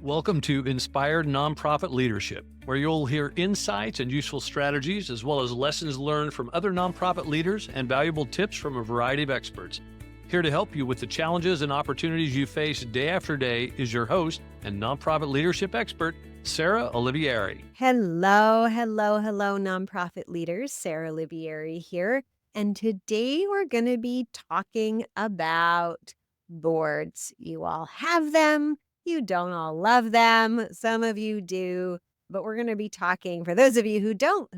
Welcome to Inspired Nonprofit Leadership, where you'll hear insights and useful strategies, as well as lessons learned from other nonprofit leaders and valuable tips from a variety of experts. Here to help you with the challenges and opportunities you face day after day is your host and nonprofit leadership expert, Sarah Olivieri. Hello, nonprofit leaders. Sarah Olivieri here. And today we're going to be talking about boards. You all have them. You don't all love them. Some of you do. But we're going to be talking, for those of you who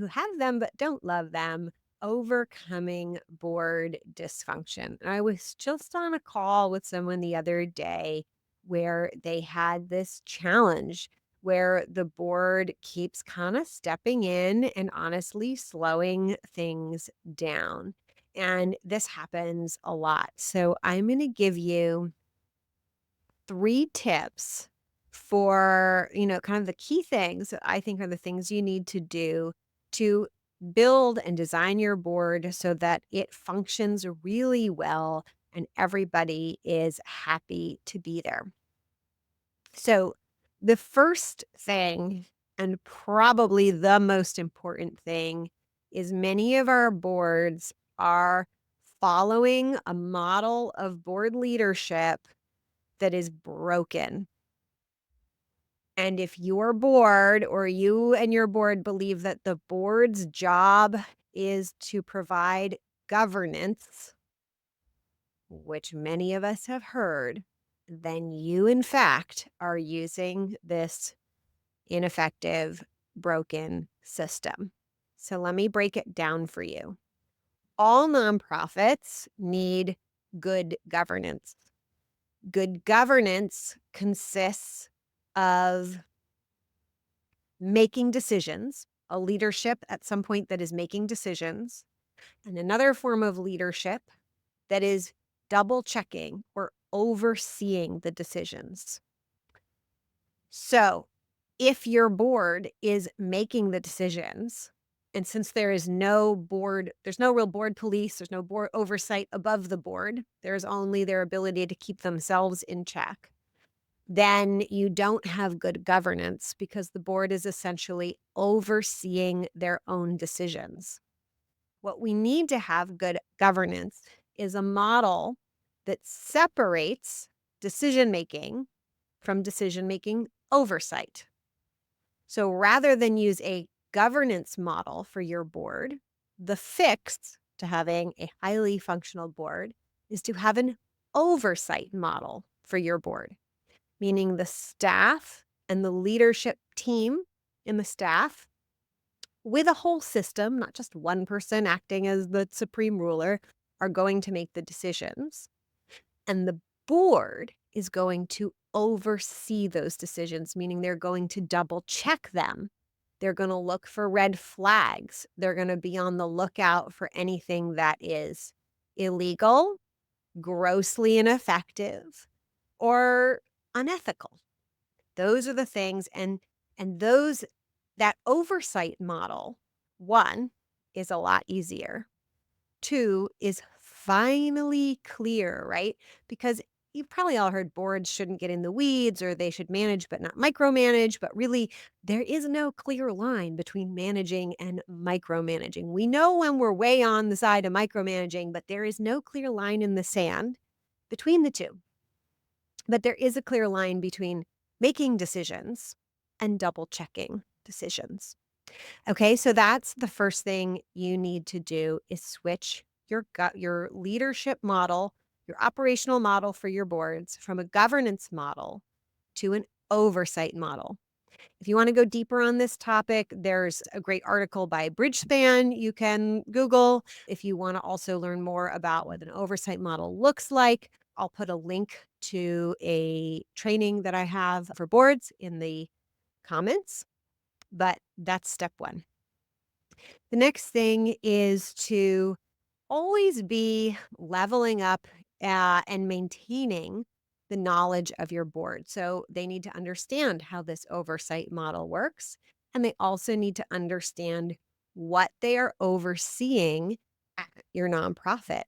have them but don't love them, overcoming board dysfunction. And I was just on a call with someone the other day where they had this challenge where the board keeps kind of stepping in and honestly slowing things down. And this happens a lot. So I'm going to give you 3 tips for, kind of the key things that I think are the things you need to do to build and design your board so that it functions really well and everybody is happy to be there. So, the first thing, and probably the most important thing, is many of our boards are following a model of board leadership that is broken. And if your board or you and your board believe that the board's job is to provide governance, which many of us have heard, then you, in fact, are using this ineffective, broken system. So let me break it down for you. All nonprofits need good governance. Good governance consists of making decisions, a leadership at some point that is making decisions, and another form of leadership that is double checking or overseeing the decisions. So, if your board is making the decisions, and since there's no real board police, there's no board oversight above the board, there's only their ability to keep themselves in check, then you don't have good governance because the board is essentially overseeing their own decisions. What we need to have good governance is a model that separates decision-making from decision-making oversight. So rather than use a governance model for your board, the fix to having a highly functional board is to have an oversight model for your board, meaning the staff and the leadership team in the staff with a whole system, not just one person acting as the supreme ruler, are going to make the decisions. And the board is going to oversee those decisions, meaning they're going to double check them. They're going to look for red flags. They're going to be on the lookout for anything that is illegal, grossly ineffective, or unethical. Those are the things, and that oversight model, 1, is a lot easier. 2 is finally clear, right? Because you've probably all heard boards shouldn't get in the weeds or they should manage but not micromanage. But really, there is no clear line between managing and micromanaging. We know when we're way on the side of micromanaging, but there is no clear line in the sand between the two. But there is a clear line between making decisions and double checking decisions. Okay, so that's the first thing you need to do is switch your leadership model, your operational model for your boards from a governance model to an oversight model. If you want to go deeper on this topic, there's a great article by Bridgespan you can Google. If you want to also learn more about what an oversight model looks like, I'll put a link to a training that I have for boards in the comments. But that's step 1. The next thing is to always be leveling up and maintaining the knowledge of your board. So they need to understand how this oversight model works, and they also need to understand what they are overseeing at your nonprofit.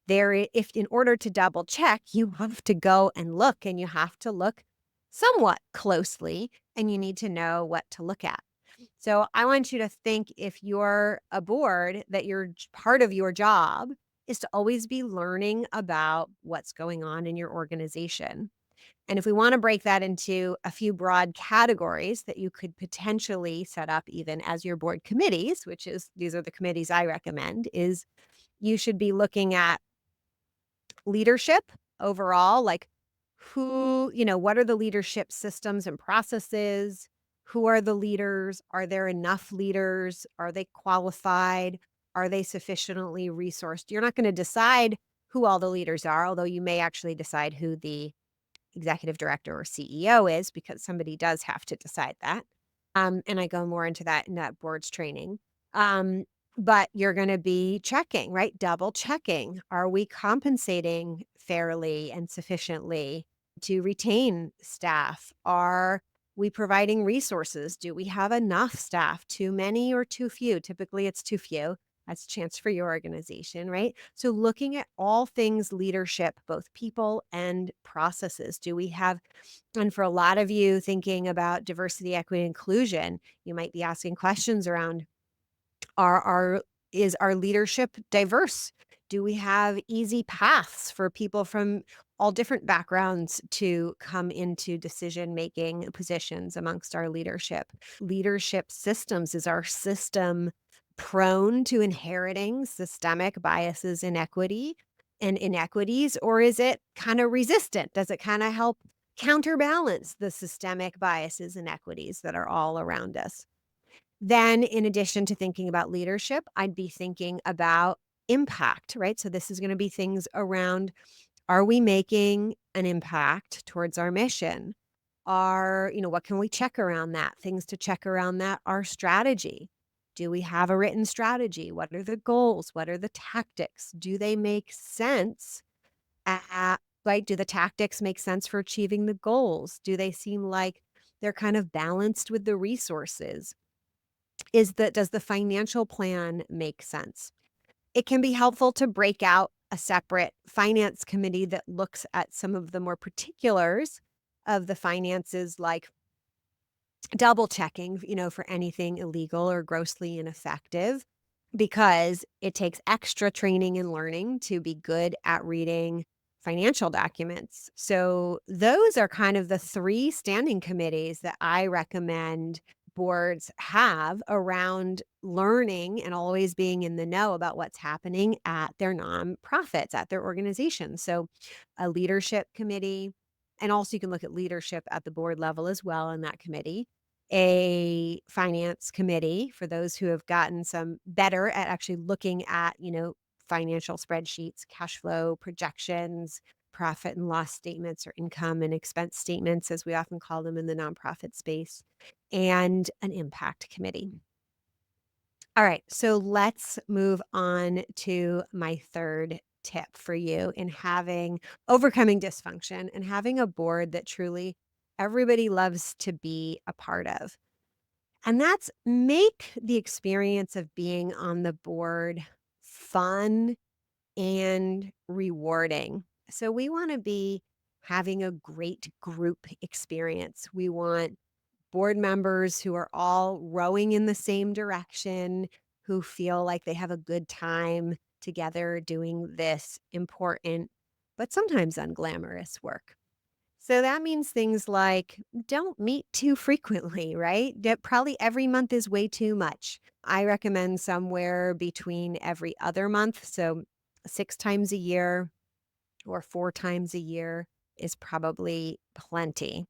If in order to double check, you have to go and look, and you have to look somewhat closely, and you need to know what to look at. So I want you to think, if you're a board, that part of your job is to always be learning about what's going on in your organization. And if we want to break that into a few broad categories that you could potentially set up even as your board committees, which is these are the committees I recommend, is you should be looking at leadership overall, like what are the leadership systems and processes? Who are the leaders? Are there enough leaders? Are they qualified? Are they sufficiently resourced? You're not going to decide who all the leaders are, although you may actually decide who the executive director or CEO is, because somebody does have to decide that. And I go more into that in that board's training. Um, but you're going to be checking, right? Double checking. Are we compensating fairly and sufficiently to retain staff? Are we providing resources? Do we have enough staff? Too many or too few? Typically, it's too few. That's a chance for your organization, right? So, looking at all things leadership, both people and processes. Do we have, and for a lot of you thinking about diversity, equity, inclusion, you might be asking questions around, are our is our leadership diverse? Do we have easy paths for people from all different backgrounds to come into decision making positions amongst our leadership? Leadership systems, is our system prone to inheriting systemic biases, inequity and inequities, or is it kind of resistant? Does it kind of help counterbalance the systemic biases, inequities that are all around us? Then, in addition to thinking about leadership, I'd be thinking about impact, right? So, this is going to be things around, are we making an impact towards our mission? What can we check around that? Things to check around that are strategy. Do we have a written strategy? What are the goals? What are the tactics? Do they make sense? Right? Do the tactics make sense for achieving the goals? Do they seem like they're kind of balanced with the resources? Does the financial plan make sense? It can be helpful to break out a separate finance committee that looks at some of the more particulars of the finances, like double checking, for anything illegal or grossly ineffective, because it takes extra training and learning to be good at reading financial documents. So, those are kind of the three standing committees that I recommend boards have around learning and always being in the know about what's happening at their nonprofits, at their organizations. So, a leadership committee, and also you can look at leadership at the board level as well in that committee. A finance committee for those who have gotten some better at actually looking at, financial spreadsheets, cash flow projections, profit and loss statements, or income and expense statements, as we often call them in the nonprofit space, and an impact committee. All right, so let's move on to my third tip for you in overcoming dysfunction and having a board that truly everybody loves to be a part of. And that's make the experience of being on the board fun and rewarding. So we want to be having a great group experience. We want board members who are all rowing in the same direction, who feel like they have a good time together doing this important, but sometimes unglamorous work. So that means things like, don't meet too frequently, right? That probably every month is way too much. I recommend somewhere between every other month. So 6 times a year or 4 times a year is probably plenty.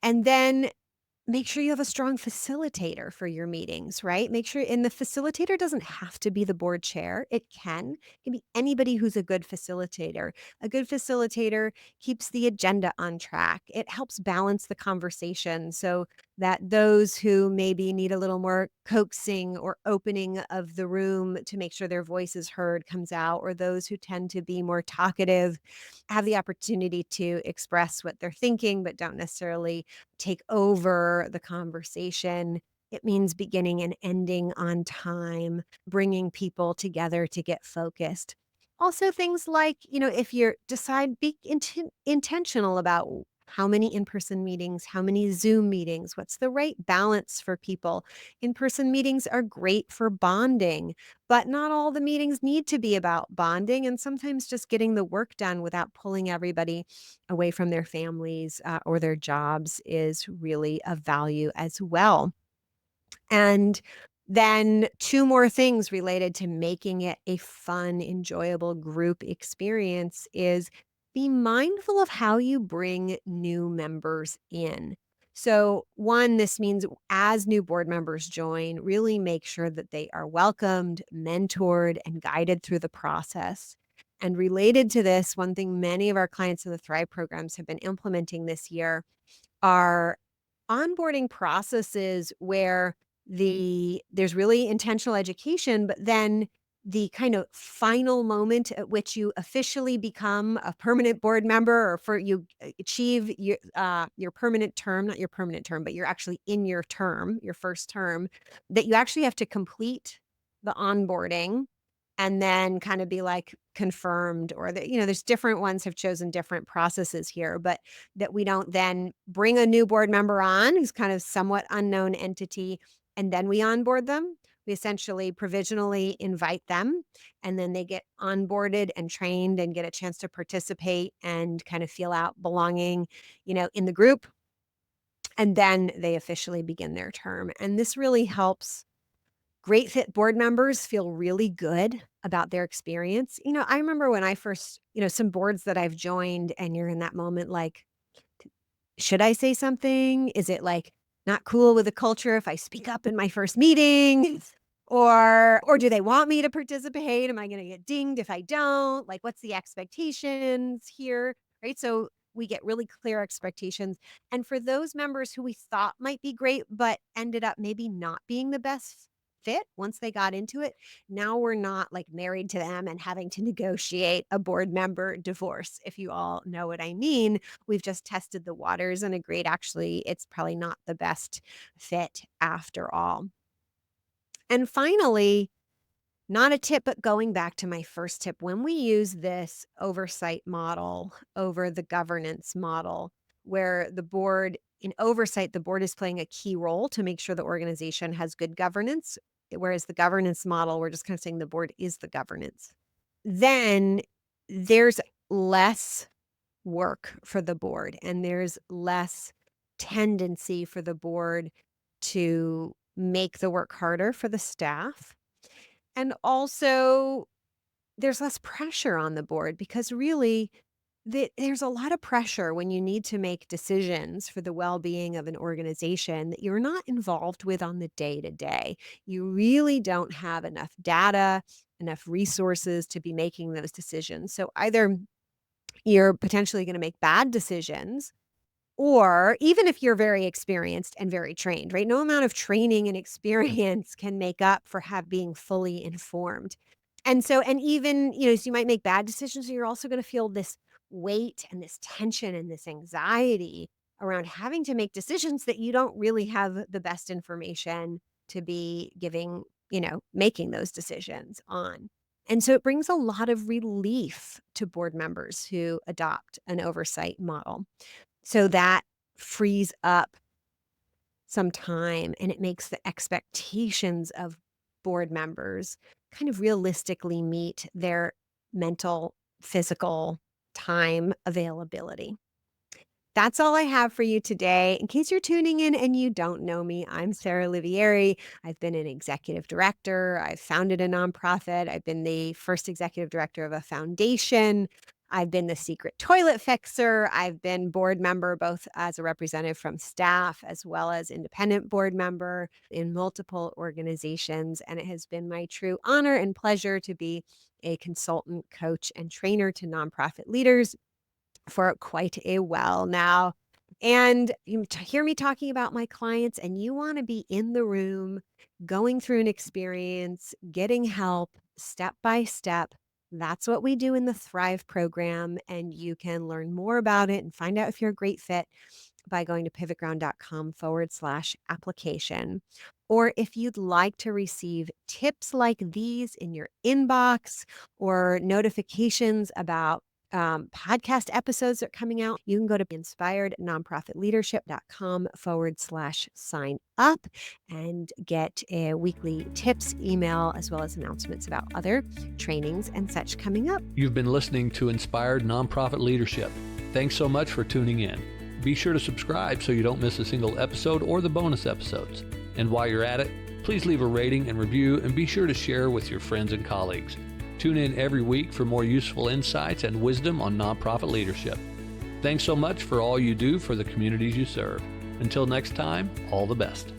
And then make sure you have a strong facilitator for your meetings, right? Make sure, and the facilitator doesn't have to be the board chair. It can be anybody who's a good facilitator. A good facilitator keeps the agenda on track. It helps balance the conversation so that those who maybe need a little more coaxing or opening of the room to make sure their voice is heard comes out, or those who tend to be more talkative have the opportunity to express what they're thinking, but don't necessarily take over the conversation. It means beginning and ending on time, bringing people together to get focused. Also, things like, if you're decide, be intentional about How many in-person meetings? How many Zoom meetings? What's the right balance for people? In-person meetings are great for bonding, but not all the meetings need to be about bonding. And sometimes just getting the work done without pulling everybody away from their families or their jobs is really of value as well. And then two more things related to making it a fun, enjoyable group experience is be mindful of how you bring new members in. So, one, this means as new board members join, really make sure that they are welcomed, mentored, and guided through the process. And related to this, one thing many of our clients in the Thrive programs have been implementing this year are onboarding processes where there's really intentional education, but then the kind of final moment at which you officially become a permanent board member or for you achieve your permanent term, not your permanent term, but you're actually in your term, your first term, that you actually have to complete the onboarding and then kind of be like confirmed or that, there's different ones have chosen different processes here, but that we don't then bring a new board member on who's kind of somewhat unknown entity and then we onboard them. We essentially provisionally invite them and then they get onboarded and trained and get a chance to participate and kind of feel out belonging, in the group. And then they officially begin their term. And this really helps great fit board members feel really good about their experience. I remember when I first, some boards that I've joined and you're in that moment like, should I say something? Is it like not cool with the culture if I speak up in my first meeting? Or do they want me to participate? Am I going to get dinged if I don't? Like what's the expectations here? Right? So we get really clear expectations. And for those members who we thought might be great but ended up maybe not being the best fit once they got into it, now we're not like married to them and having to negotiate a board member divorce, if you all know what I mean. We've just tested the waters and agreed actually it's probably not the best fit after all. And finally, not a tip, but going back to my first tip, when we use this oversight model over the governance model, where in oversight, the board is playing a key role to make sure the organization has good governance, whereas the governance model, we're just kind of saying the board is the governance. Then there's less work for the board and there's less tendency for the board to make the work harder for the staff. And also, there's less pressure on the board because really, there's a lot of pressure when you need to make decisions for the well-being of an organization that you're not involved with on the day-to-day. You really don't have enough data, enough resources to be making those decisions. So either you're potentially going to make bad decisions, or even if you're very experienced and very trained, right? No amount of training and experience can make up for being fully informed. And even, so you might make bad decisions, so you're also going to feel this weight and this tension and this anxiety around having to make decisions that you don't really have the best information to be making those decisions on. And so it brings a lot of relief to board members who adopt an oversight model. So that frees up some time and it makes the expectations of board members kind of realistically meet their mental, physical time availability. That's all I have for you today. In case you're tuning in and you don't know me, I'm Sarah Olivieri. I've been an executive director. I've founded a nonprofit. I've been the first executive director of a foundation. I've been the secret toilet fixer. I've been board member, both as a representative from staff as well as independent board member in multiple organizations. And it has been my true honor and pleasure to be a consultant, coach, and trainer to nonprofit leaders for quite a while now. And you hear me talking about my clients, and you want to be in the room, going through an experience, getting help step by step. That's what we do in the Thrive program. And you can learn more about it and find out if you're a great fit by going to pivotground.com/application. Or if you'd like to receive tips like these in your inbox or notifications about podcast episodes are coming out. You can go to inspirednonprofitleadership.com/sign up and get weekly tips, email, as well as announcements about other trainings and such coming up. You've been listening to Inspired Nonprofit Leadership. Thanks so much for tuning in. Be sure to subscribe so you don't miss a single episode or the bonus episodes. And while you're at it, please leave a rating and review, and be sure to share with your friends and colleagues. Tune in every week for more useful insights and wisdom on nonprofit leadership. Thanks so much for all you do for the communities you serve. Until next time, all the best.